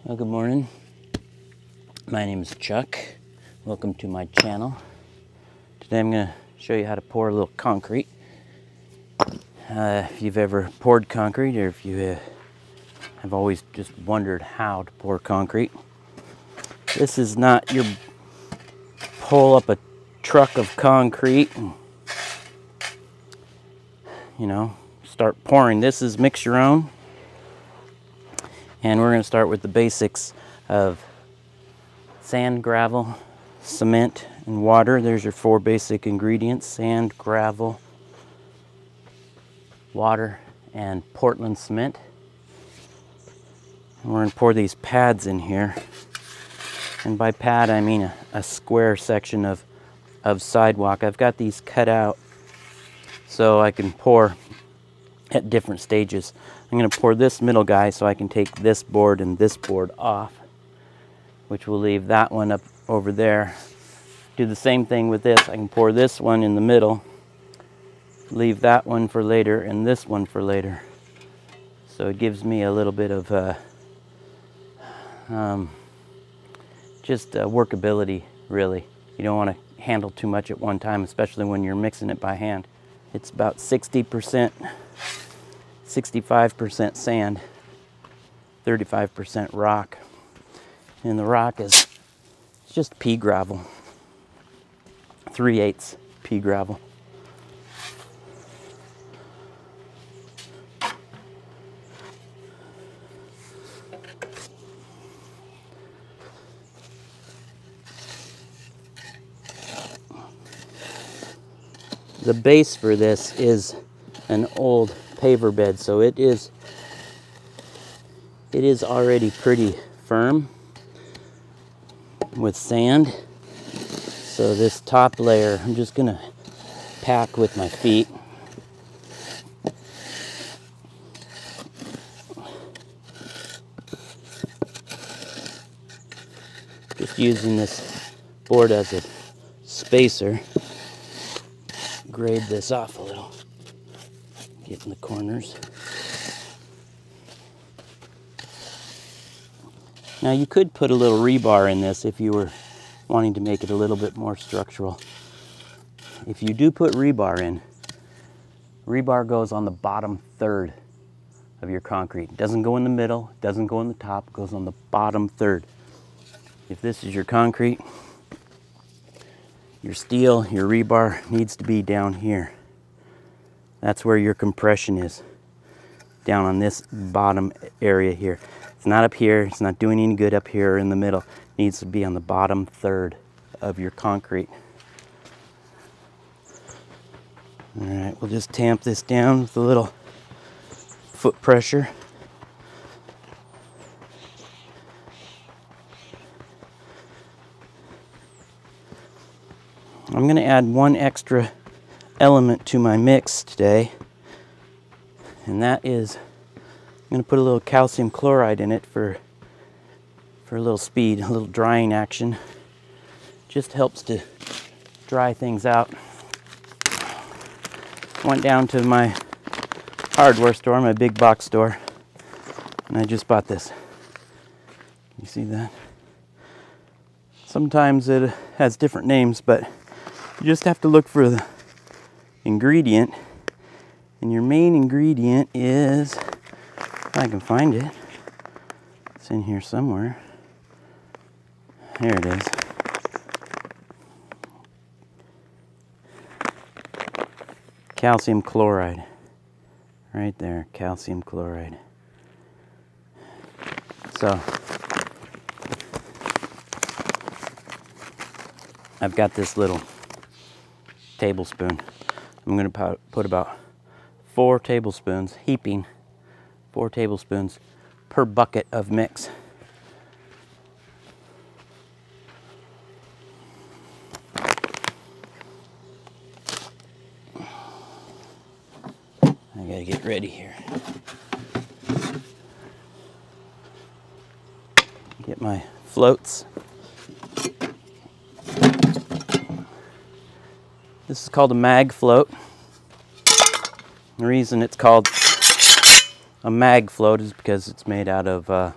Well, good morning. My name is Chuck. Welcome to my channel. Today I'm going to show you how to pour a little concrete. If you've ever poured concrete, or if you have always just wondered how to pour concrete, this is not your pull up a truck of concrete and, start pouring. This is mix your own. And we're going to start with the basics of sand, gravel, cement, and water. There's your four basic ingredients: sand, gravel, water, and Portland cement. And we're going to pour these pads in here. And by pad, I mean a square section of sidewalk. I've got these cut out so I can pour at different stages. I'm going to pour this middle guy so I can take this board and this board off, which will leave that one up over there. Do the same thing with this. I can pour this one in the middle, leave that one for later, and this one for later. So it gives me a little bit of just workability, really. You don't want to handle too much at one time, especially when you're mixing it by hand. It's about 60%, 65% sand, 35% rock. And the rock is just pea gravel, 3/8 pea gravel. The base for this is an old paver bed, so it is already pretty firm with sand. So this top layer, I'm just gonna pack with my feet. Just using this board as a spacer. Grade this off a little, get in the corners. Now you could put a little rebar in this if you were wanting to make it a little bit more structural. If you do put rebar in, rebar goes on the bottom third of your concrete. It doesn't go in the middle, it doesn't go in the top, it goes on the bottom third. If this is your concrete, your steel, your rebar needs to be down here. That's where your compression is, down on this bottom area here. It's not up here, it's not doing any good up here or in the middle. It needs to be on the bottom third of your concrete. All right, we'll just tamp this down with a little foot pressure. I'm going to add one extra element to my mix today, and that is I'm going to put a little calcium chloride in it for a little speed, a little drying action. Just helps to dry things out. Went down to my hardware store, my big box store, and I just bought this. You see that? Sometimes it has different names, but you just have to look for the ingredient, and your main ingredient is, if I can find it, it's in here somewhere. There it is. Calcium chloride. Right there, calcium chloride. So, I've got this little tablespoon. I'm going to put about 4 tablespoons, heaping 4 tablespoons per bucket of mix. I gotta get ready here. Get my floats. This is called a mag float. The reason it's called a mag float is because it's made out of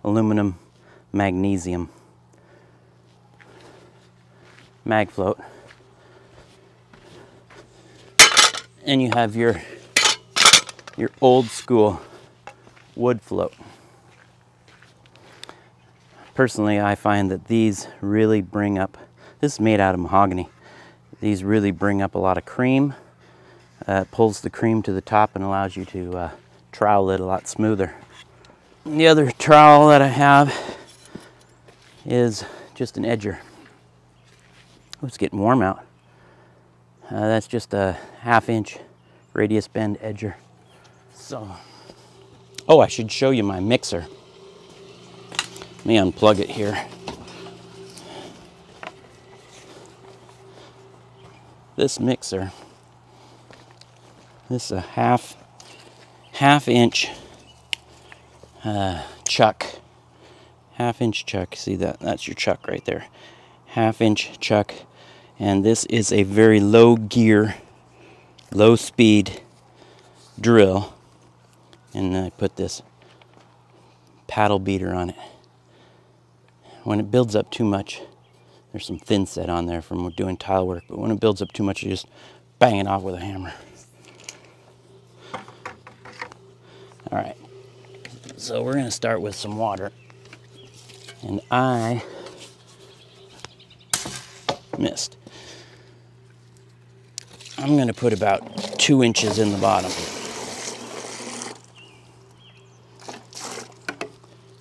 aluminum magnesium mag float. And you have your old school wood float. Personally, I find that these really bring up, this is made out of mahogany, these really bring up a lot of cream. It pulls the cream to the top and allows you to trowel it a lot smoother. And the other trowel that I have is just an edger. Oh, it's getting warm out. That's just a 1/2 inch radius bend edger. So, oh, I should show you my mixer. Let me unplug it here. This mixer, this is a half inch chuck. 1/2 inch chuck. See that? That's your chuck right there. 1/2 inch chuck. And this is a very low gear, low speed drill. And I put this paddle beater on it. When it builds up too much, there's some thin set on there from doing tile work, but when it builds up too much, you just bang it off with a hammer. All right, so we're gonna start with some water. And I missed. I'm gonna put about 2 inches in the bottom.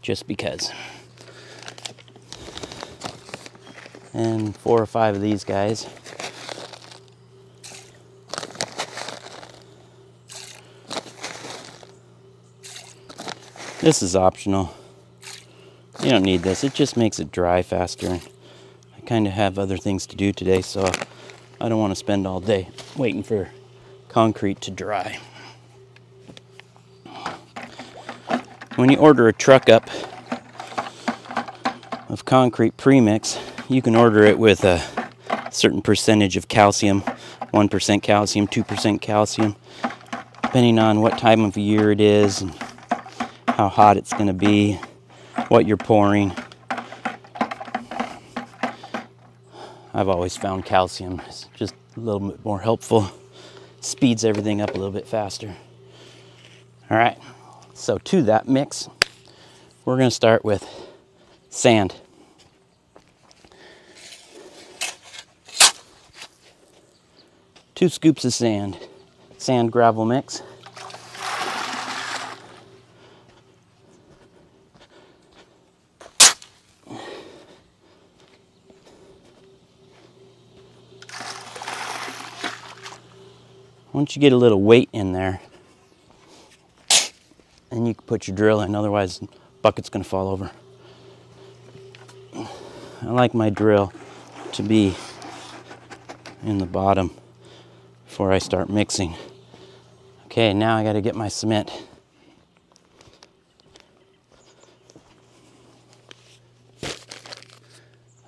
Just because. And 4 or 5 of these guys. This is optional. You don't need this. It just makes it dry faster. I kind of have other things to do today, so I don't want to spend all day waiting for concrete to dry. When you order a truck up of concrete premix, you can order it with a certain percentage of calcium, 1% calcium, 2% calcium, depending on what time of year it is and how hot it's going to be, what you're pouring. I've always found calcium is just a little bit more helpful, speeds everything up a little bit faster. All right, so to that mix, we're going to start with sand. Two scoops of sand gravel mix. Once you get a little weight in there, and you can put your drill in, otherwise the bucket's going to fall over. I like my drill to be in the bottom before I start mixing. Okay, now I got to get my cement.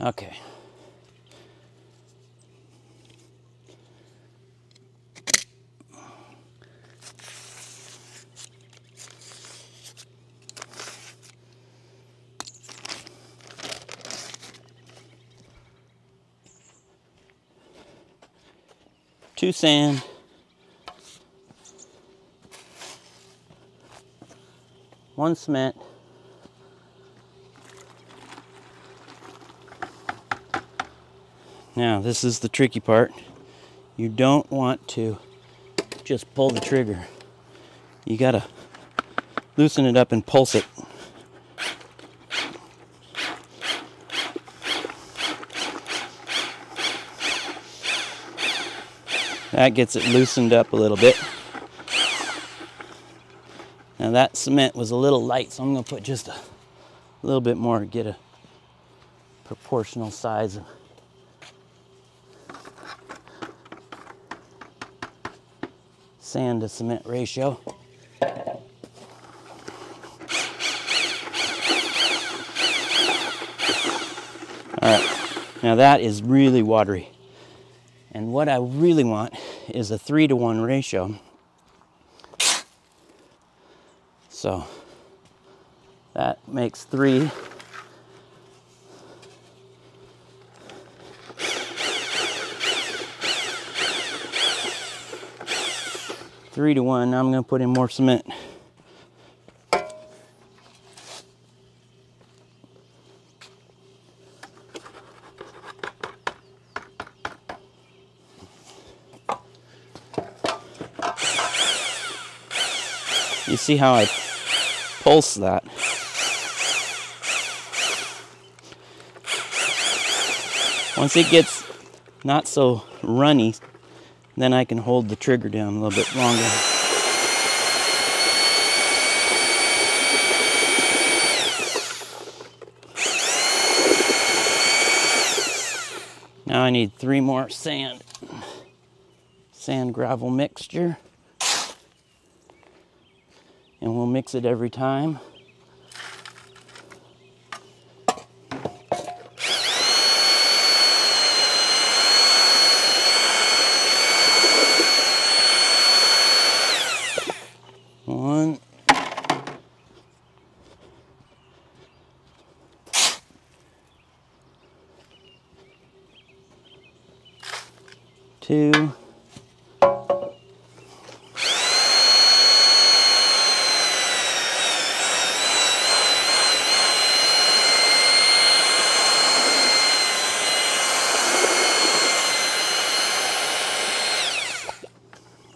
Okay. Two sand, one cement, now this is the tricky part. You don't want to just pull the trigger. You gotta loosen it up and pulse it. That gets it loosened up a little bit. Now that cement was a little light, so I'm going to put just a little bit more to get a proportional size of sand to cement ratio. All right, now that is really watery. And what I really want is a 3-to-1 ratio. So that makes 3 3-to-1. Now I'm going to put in more cement. You see how I pulse that? Once it gets not so runny, then I can hold the trigger down a little bit longer. Now I need 3 more sand gravel mixture. And we'll mix it every time. One. 2.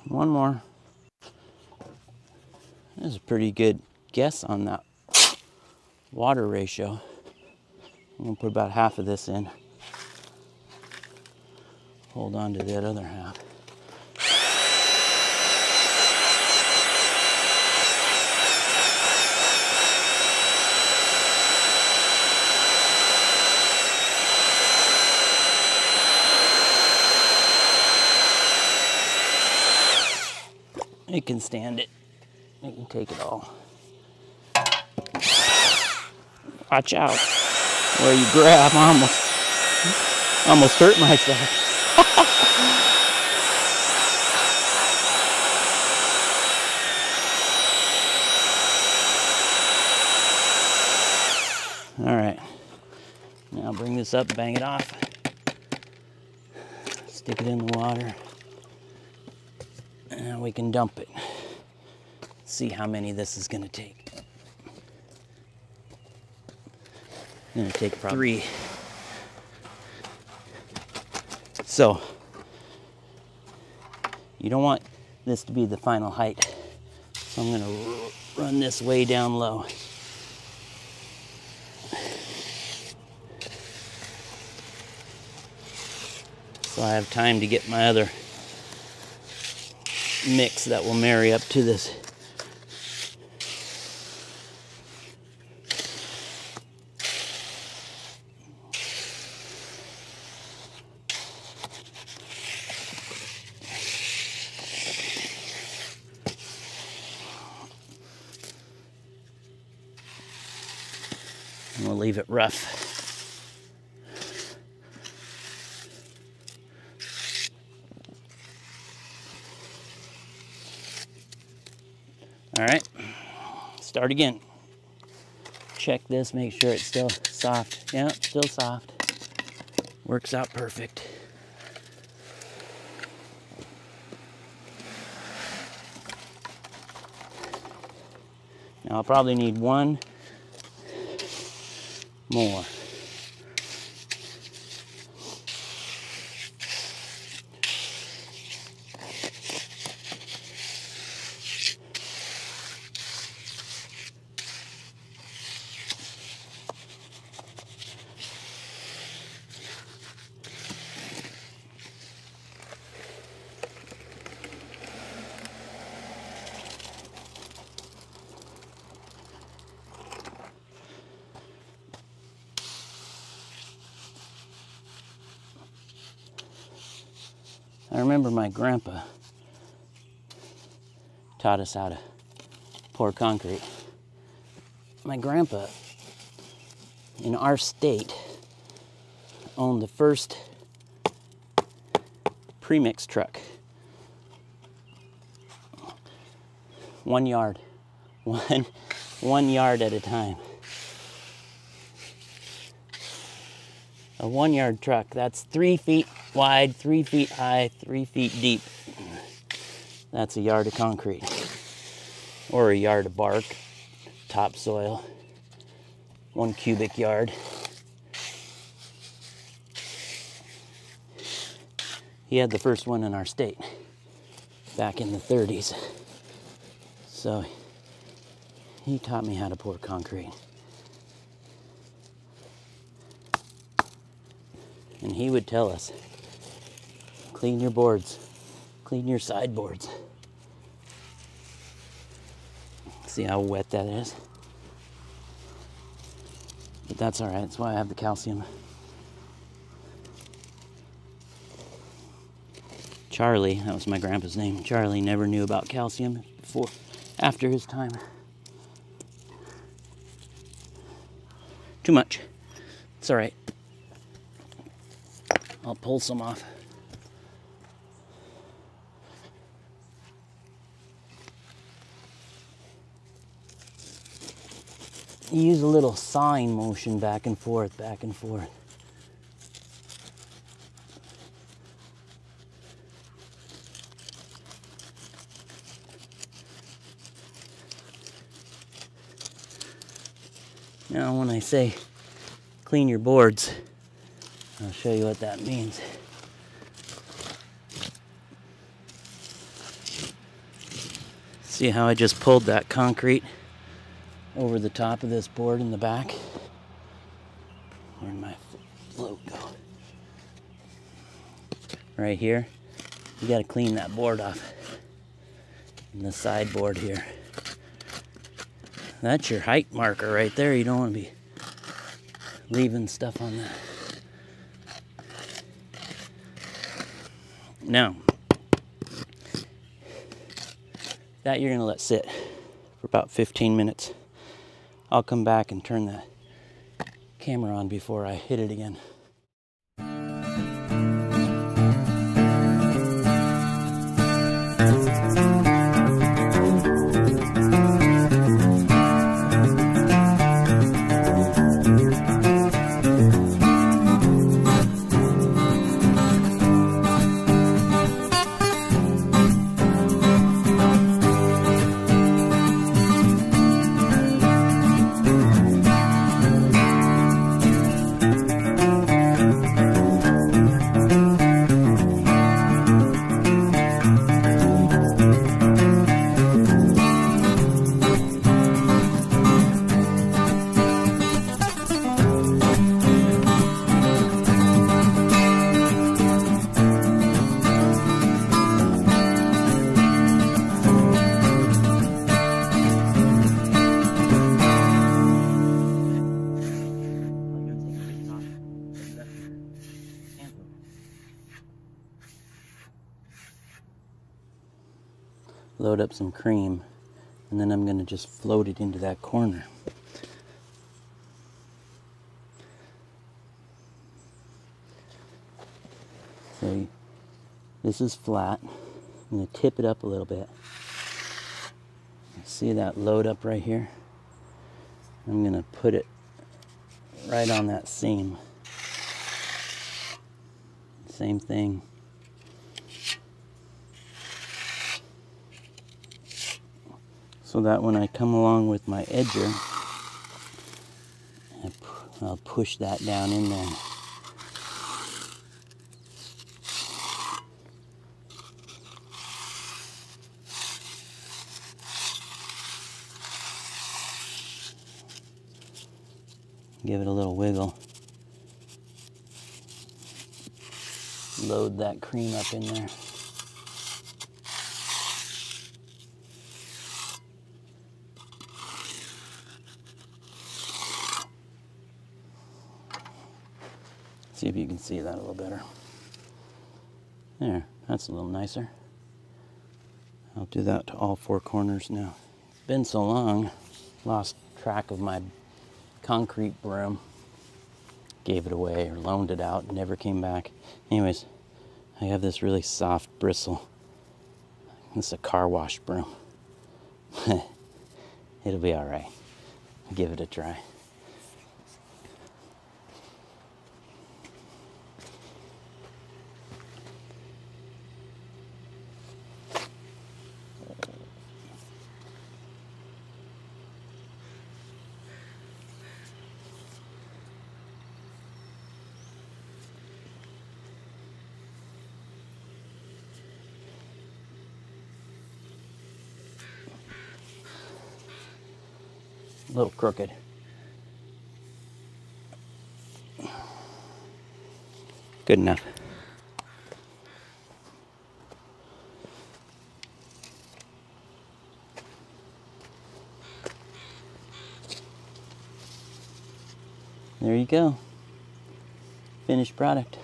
One more. This is a pretty good guess on that water ratio. I'm gonna put about half of this in. Hold on to that other half. It can stand it. It can take it all. Watch out where you grab. I almost hurt myself. All right. Now bring this up, bang it off. Stick it in the water. And we can dump it. See how many this is going to take. I'm going to take probably 3. So, you don't want this to be the final height. So I'm going to run this way down low. So I have time to get my other mix that will marry up to this. And we'll leave it rough. All right, start again. Check this, make sure it's still soft. Yeah, still soft. Works out perfect. Now I'll probably need 1 more. I remember my grandpa taught us how to pour concrete. My grandpa, in our state, owned the first premix truck. 1 yard. One yard at a time. A 1 yard truck, that's 3 feet wide, 3 feet high, 3 feet deep. That's a yard of concrete. Or a yard of bark, topsoil, 1 cubic yard. He had the first one in our state back in the 30s. So he taught me how to pour concrete. And he would tell us, clean your boards, clean your sideboards. See how wet that is? But that's all right, that's why I have the calcium. Charlie, that was my grandpa's name. Charlie never knew about calcium after his time. Too much. It's all right. I'll pull some off. You use a little sawing motion back and forth, back and forth. Now when I say clean your boards, I'll show you what that means. See how I just pulled that concrete over the top of this board in the back? Where'd my float go? Right here. You gotta clean that board off. And the sideboard here. That's your height marker right there. You don't want to be leaving stuff on that. Now, that you're going to let sit for about 15 minutes. I'll come back and turn the camera on before I hit it again. Load up some cream, and then I'm going to just float it into that corner. So this is flat. I'm going to tip it up a little bit. See that load up right here? I'm going to put it right on that seam. Same thing. So that when I come along with my edger, I'll push that down in there. Give it a little wiggle. Load that cream up in there. See if you can see that a little better. There, that's a little nicer. I'll do that to all 4 corners now. It's been so long, lost track of my concrete broom. Gave it away or loaned it out, never came back. Anyways, I have this really soft bristle. It's a car wash broom. It'll be all right. Give it a try. A little crooked. Good enough. There you go. Finished product.